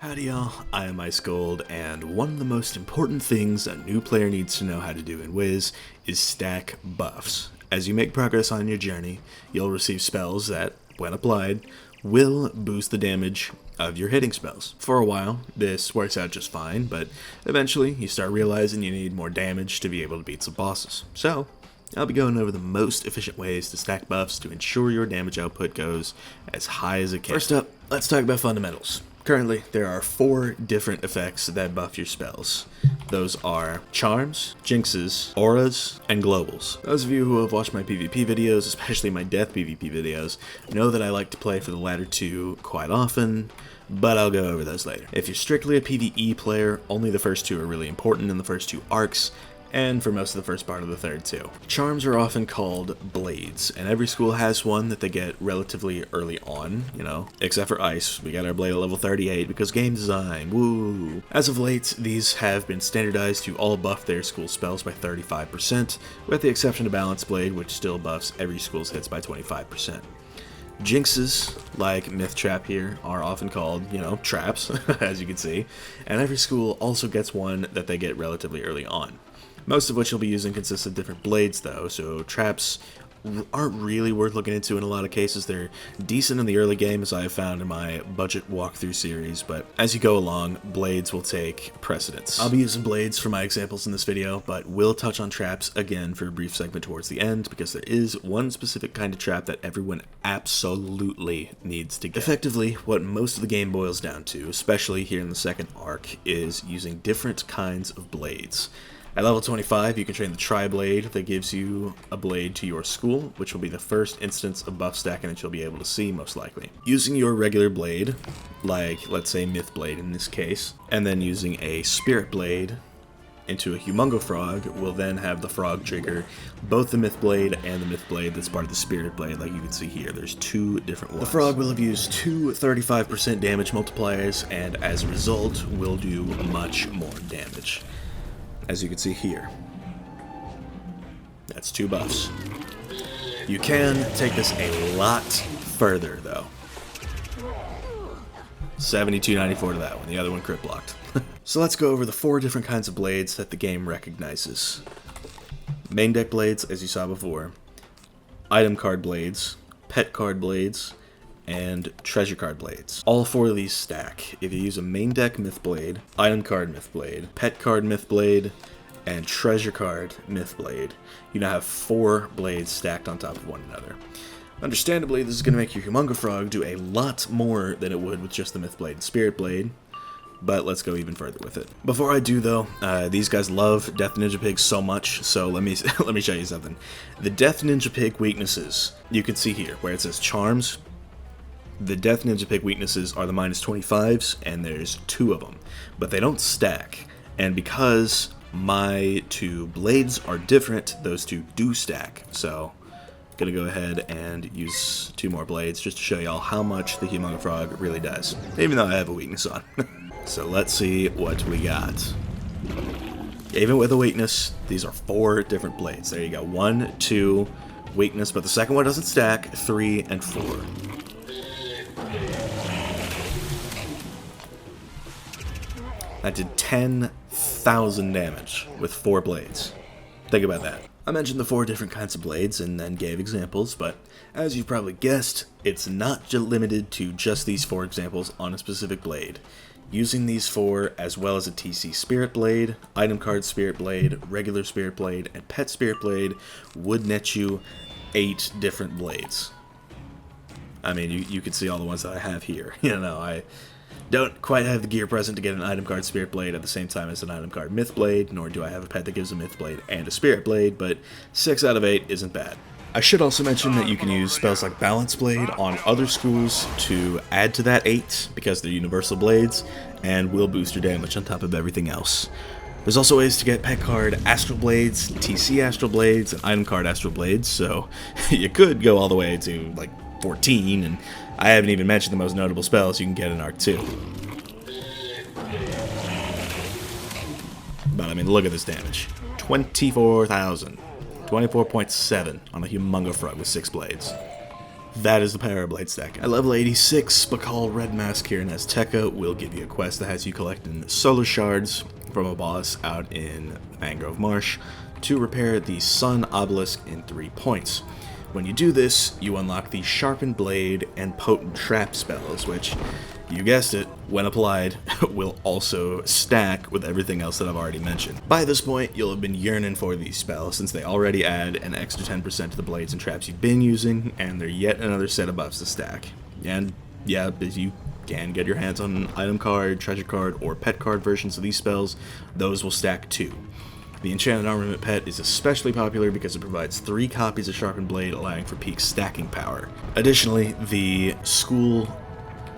Howdy y'all, I am Ice Gold, and one of the most important things a new player needs to know how to do in Wiz is stack buffs. As you make progress on your journey, you'll receive spells that, when applied, will boost the damage of your hitting spells. For a while, this works out just fine, but eventually you start realizing you need more damage to be able to beat some bosses. So, I'll be going over the most efficient ways to stack buffs to ensure your damage output goes as high as it can. First up, let's talk about fundamentals. Currently, there are 4 different effects that buff your spells. Those are charms, jinxes, auras, and globals. Those of you who have watched my PvP videos, especially my death PvP videos, know that I like to play for the latter 2 quite often, but I'll go over those later. If you're strictly a PvE player, only the first 2 are really important in the first 2 arcs, and for most of the first part of the third too. Charms are often called blades, and every school has one that they get relatively early on, except for Ice. We got our blade at level 38 because game design, woo! As of late, these have been standardized to all buff their school spells by 35%, with the exception of Balance Blade, which still buffs every school's hits by 25%. Jinxes, like Myth Trap here, are often called, traps, as you can see, and every school also gets one that they get relatively early on. Most of which you'll be using consists of different blades though, so traps aren't really worth looking into in a lot of cases. They're decent in the early game, as I have found in my budget walkthrough series, but as you go along, blades will take precedence. I'll be using blades for my examples in this video, but will touch on traps again for a brief segment towards the end, because there is one specific kind of trap that everyone absolutely needs to get. Effectively, what most of the game boils down to, especially here in the second arc, is using different kinds of blades. At level 25, you can train the Tri-Blade that gives you a blade to your school, which will be the first instance of buff stacking that you'll be able to see, most likely. Using your regular blade, like, let's say, Myth Blade in this case, and then using a Spirit Blade into a Humongo Frog will then have the frog trigger both the Myth Blade and the Myth Blade that's part of the Spirit Blade, like you can see here. There's 2 different ones. The frog will have used 2 35% damage multipliers, and as a result, will do much more damage. As you can see here. That's 2 buffs. You can take this a lot further, though. 7294 to that one. The other one crit blocked. So let's go over the 4 different kinds of blades that the game recognizes. Main deck blades, as you saw before. Item card blades. Pet card blades. And treasure card blades. All 4 of these stack. If you use a main deck Myth Blade, item card Myth Blade, pet card Myth Blade, and treasure card Myth Blade, you now have 4 blades stacked on top of one another. Understandably, this is going to make your Humongo Frog do a lot more than it would with just the Myth Blade and Spirit Blade, but let's go even further with it. Before I do though, these guys love Death Ninja Pig so much, so let me show you something. The Death Ninja Pig weaknesses, you can see here, where it says Charms. The Death Ninja Pig weaknesses are the -25s, and there's 2 of them. But they don't stack, and because my 2 blades are different, those 2 do stack. So, gonna go ahead and use 2 more blades just to show y'all how much the Humongo Frog really does, even though I have a weakness on. So let's see what we got. Even with a weakness, these are 4 different blades. There you go, 1, 2, weakness, but the second one doesn't stack, 3, and 4. That did 10,000 damage with 4 blades. Think about that. I mentioned the 4 different kinds of blades and then gave examples, but as you've probably guessed, it's not limited to just these 4 examples on a specific blade. Using these 4, as well as a TC Spirit Blade, Item Card Spirit Blade, Regular Spirit Blade, and Pet Spirit Blade would net you 8 different blades. I mean, you can see all the ones that I have here. I don't quite have the gear present to get an Item Card Spirit Blade at the same time as an Item Card Myth Blade, nor do I have a pet that gives a Myth Blade and a Spirit Blade, but 6 out of 8 isn't bad. I should also mention that you can use spells like Balance Blade on other schools to add to that 8, because they're universal blades, and will boost your damage on top of everything else. There's also ways to get pet card Astral Blades, TC Astral Blades, and Item Card Astral Blades, so you could go all the way to, 14, and I haven't even mentioned the most notable spells you can get in Arc 2. But I mean, look at this damage. 24,000. 24.7 on a Humongo Frog with 6 blades. that is the power of Blade Stack. At level 86, Bakal Red Mask here in Azteca will give you a quest that has you collecting solar shards from a boss out in Mangrove Marsh to repair the Sun Obelisk in 3 points. When you do this, you unlock the Sharpened Blade and Potent Trap spells, which, you guessed it, when applied, will also stack with everything else that I've already mentioned. By this point, you'll have been yearning for these spells, since they already add an extra 10% to the blades and traps you've been using, and they're yet another set of buffs to stack. And yeah, if you can get your hands on an item card, treasure card, or pet card versions of these spells, those will stack too. The Enchanted Armament pet is especially popular because it provides 3 copies of Sharpened Blade, allowing for peak stacking power. Additionally, the school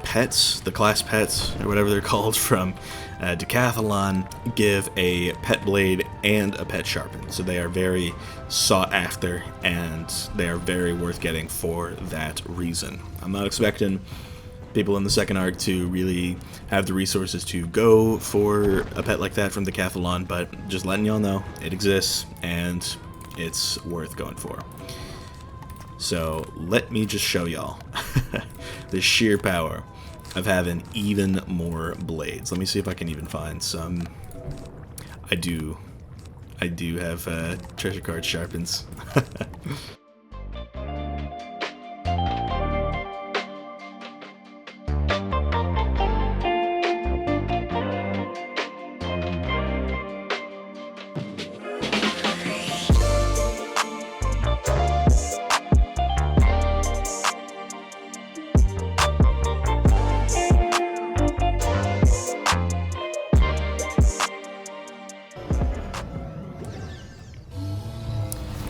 pets, the class pets, or whatever they're called from Decathlon, give a pet blade and a pet sharpen, so they are very sought after and they are very worth getting for that reason. I'm not expecting people in the second arc to really have the resources to go for a pet like that from Decathlon, but just letting y'all know it exists and it's worth going for. So let me just show y'all the sheer power of having even more blades. Let me see if I can even find some. I do have treasure card sharpens.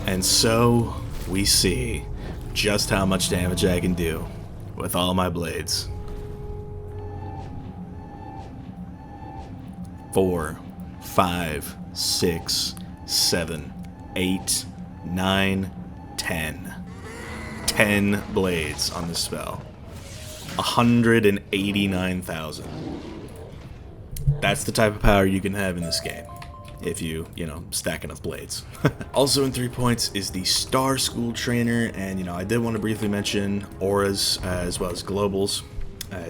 And so we see just how much damage I can do with all my blades. 4, 5, 6, 7, 8, 9, 10. 10 blades on this spell. 189,000. That's the type of power you can have in this game. If you stack enough blades. Also in 3 points is the Star School Trainer, and I did want to briefly mention auras as well as globals.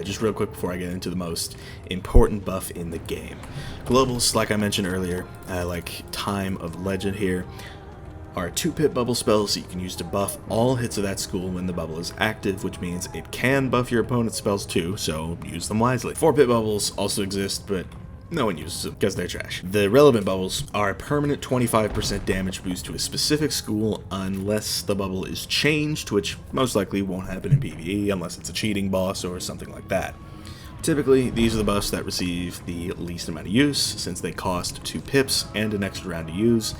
Just real quick before I get into the most important buff in the game. Globals, like I mentioned earlier, like Time of Legend here, are 2-pip bubble spells that you can use to buff all hits of that school when the bubble is active, which means it can buff your opponent's spells too, so use them wisely. 4-pip bubbles also exist, but no one uses them because they're trash. The relevant bubbles are a permanent 25% damage boost to a specific school unless the bubble is changed, which most likely won't happen in PvE unless it's a cheating boss or something like that. Typically, these are the buffs that receive the least amount of use, since they cost 2 pips and an extra round to use.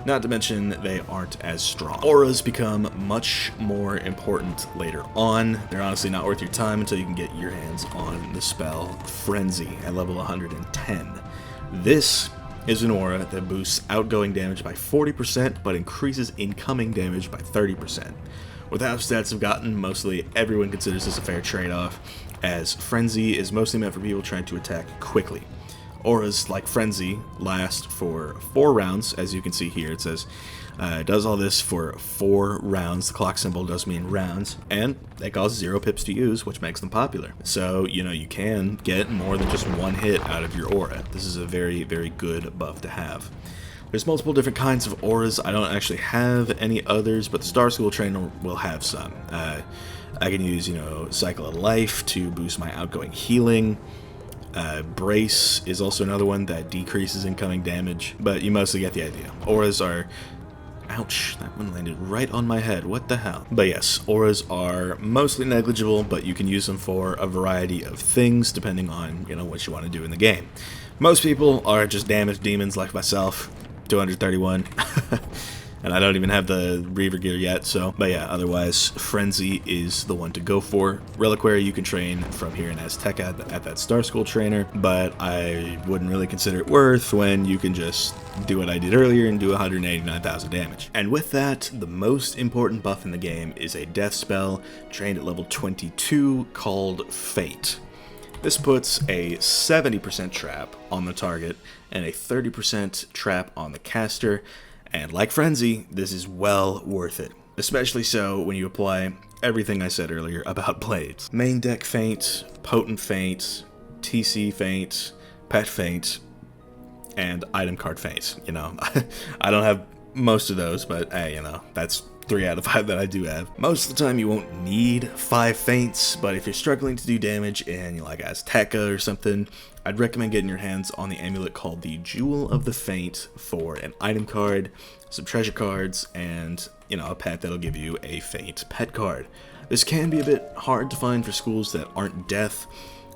Not to mention, they aren't as strong. Auras become much more important later on. They're honestly not worth your time until you can get your hands on the spell Frenzy at level 110. This is an aura that boosts outgoing damage by 40%, but increases incoming damage by 30%. With how stats have gotten, mostly everyone considers this a fair trade-off, as Frenzy is mostly meant for people trying to attack quickly. Auras like Frenzy last for 4 rounds, as you can see here. It says it does all this for 4 rounds. The clock symbol does mean rounds, and they cost 0 pips to use, which makes them popular. So, you can get more than just 1 hit out of your aura. This is a very, very good buff to have. There's multiple different kinds of auras. I don't actually have any others, but the Star School Trainer will have some. I can use, Cycle of Life to boost my outgoing healing. Brace is also another one that decreases incoming damage, but you mostly get the idea. Auras are... Ouch, that one landed right on my head, what the hell? But yes, auras are mostly negligible, but you can use them for a variety of things, depending on, what you want to do in the game. Most people are just damaged demons like myself, 231. And I don't even have the Reaver gear yet, so... But yeah, otherwise, Frenzy is the one to go for. Reliquary you can train from here in Azteca at that Star School Trainer, but I wouldn't really consider it worth when you can just do what I did earlier and do 189,000 damage. And with that, the most important buff in the game is a death spell trained at level 22 called Fate. This puts a 70% trap on the target and a 30% trap on the caster. And like Frenzy, this is well worth it, especially so when you apply everything I said earlier about blades. Main deck feint, potent feint, TC feint, pet feint, and item card feint. You know, I don't have most of those, but hey, you know, that's 3 out of 5 that I do have. Most of the time you won't need 5 feints, but if you're struggling to do damage and you like Azteca or something, I'd recommend getting your hands on the amulet called the Jewel of the Feint for an item card, some treasure cards, and, you know, a pet that'll give you a feint pet card. This can be a bit hard to find for schools that aren't death,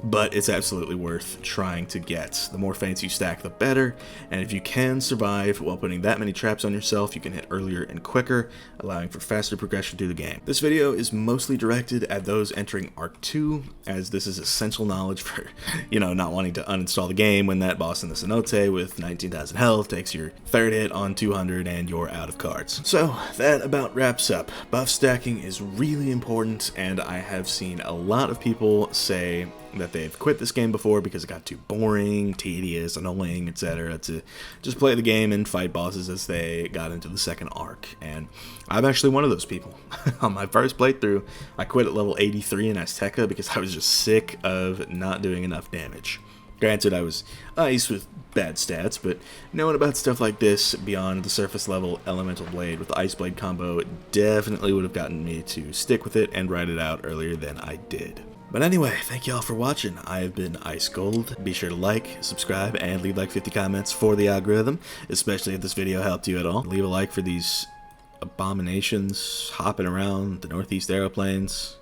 but it's absolutely worth trying to get. The more feints you stack, the better, and if you can survive while putting that many traps on yourself, you can hit earlier and quicker, allowing for faster progression through the game. This video is mostly directed at those entering Arc 2, as this is essential knowledge for, you know, not wanting to uninstall the game when that boss in the cenote with 19,000 health takes your 3rd hit on 200 and you're out of cards. So, that about wraps up. Buff stacking is really important, and I have seen a lot of people say that they've quit this game before because it got too boring, tedious, annoying, etc. to just play the game and fight bosses as they got into the 2nd arc. And I'm actually one of those people. On my first playthrough, I quit at level 83 in Azteca because I was just sick of not doing enough damage. Granted, I was ice with bad stats, but knowing about stuff like this beyond the surface level Elemental Blade with the Ice Blade combo definitely would have gotten me to stick with it and ride it out earlier than I did. But anyway, thank y'all for watching. I have been Ice Gold. Be sure to like, subscribe, and leave like 50 comments for the algorithm, especially if this video helped you at all. Leave a like for these abominations hopping around the northeast aeroplanes.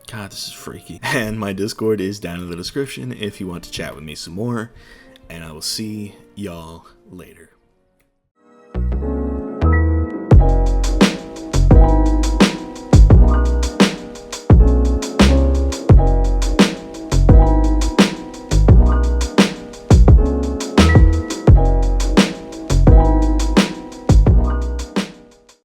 God, this is freaky. And my Discord is down in the description if you want to chat with me some more, and I will see y'all later.